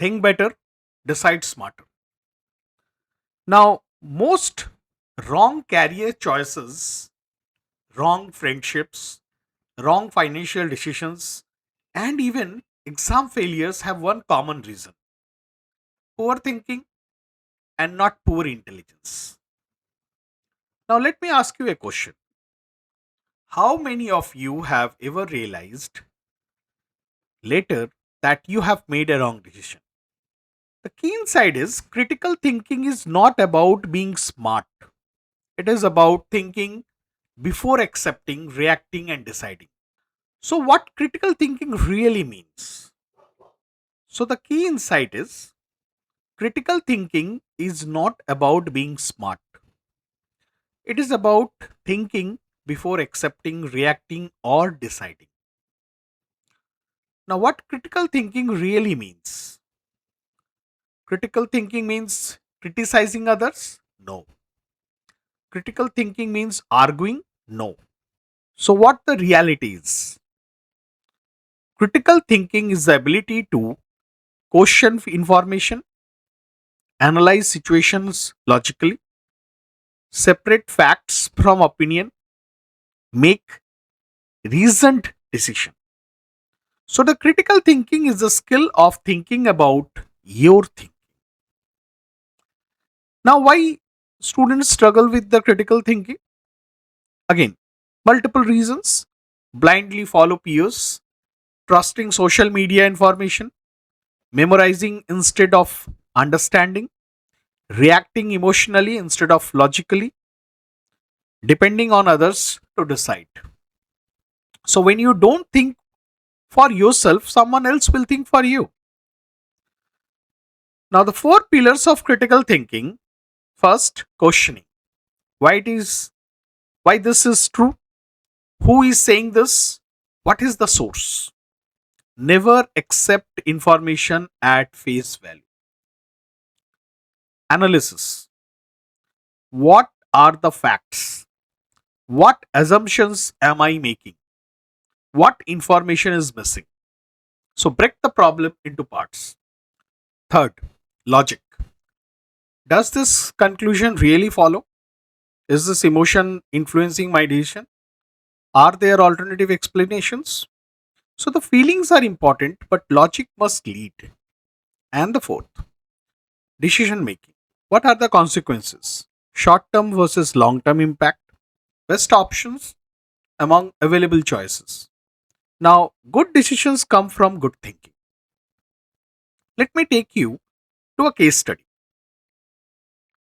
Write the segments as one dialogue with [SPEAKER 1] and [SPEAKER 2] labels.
[SPEAKER 1] think better, decide smarter. Now, most wrong career choices, wrong friendships, wrong financial decisions, and even exam failures have one common reason: poor thinking and not poor intelligence. Now, let me ask you a question. How many of you have ever realized later that you have made a wrong decision? The key insight is critical thinking is not about being smart, it is about thinking before accepting, reacting, and deciding. So, what critical thinking really means? So, the key insight is critical thinking is not about being smart, it is about thinking before accepting, reacting, or deciding. Now, what critical thinking really means? Critical thinking means criticizing others? No. Critical thinking means arguing? No. So, what the reality is? Critical thinking is the ability to question information, analyze situations logically, separate facts from opinion, make reasoned decision. So, the critical thinking is the skill of thinking about your thinking. Now, why students struggle with the critical thinking? Again, multiple reasons: blindly follow peers, trusting social media information, memorizing instead of understanding, reacting emotionally instead of logically, depending on others to decide. So, when you don't think for yourself, someone else will think for you. Now, the four pillars of critical thinking: first, questioning. Why it is why this is true? Who is saying this? What is the source? Never accept information at face value. Analysis. What are the facts? What assumptions am I making? What information is missing? So break the problem into parts. Third, logic. Does this conclusion really follow? Is this emotion influencing my decision? Are there alternative explanations? So the feelings are important, but logic must lead. And the fourth, decision making. What are the consequences? Short term versus long term impact. Best options among available choices. Now, good decisions come from good thinking. Let me take you to a case study.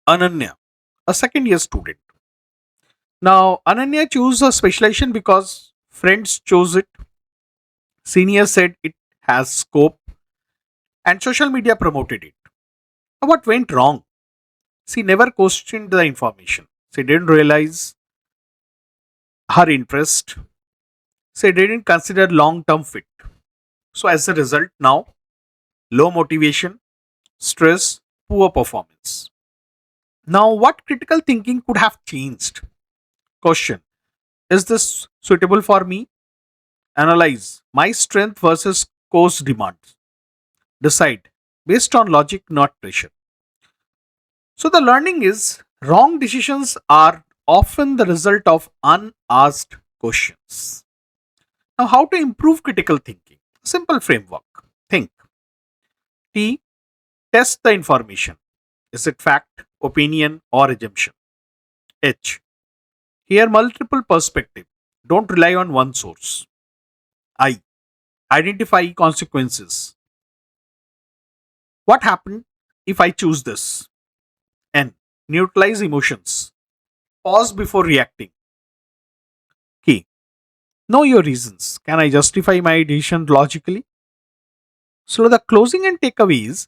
[SPEAKER 1] Ananya, a second year student. Now, Ananya chose a specialization because friends chose it, seniors said it has scope, and social media promoted it. Now, what went wrong? She never questioned the information. She didn't realize her interest. She didn't consider long term fit. So, as a result, now low motivation, stress, poor performance. Now, what critical thinking could have changed? Question: is this suitable for me? Analyze my strength versus course demands. Decide based on logic, not pressure. So, the learning is wrong decisions are often the result of unasked questions. Now, how to improve critical thinking? Simple framework. Think. T. Test the information. Is it fact, opinion, or assumption? H. Hear multiple perspectives. Don't rely on one source. I. Identify consequences. What happened if I choose this? N. Neutralize emotions. Pause before reacting. K. Know your reasons. Can I justify my decision logically? So, the closing and takeaways: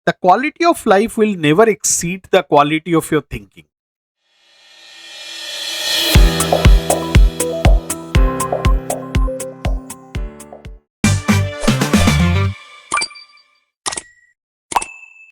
[SPEAKER 1] the quality of life will never exceed the quality of your thinking.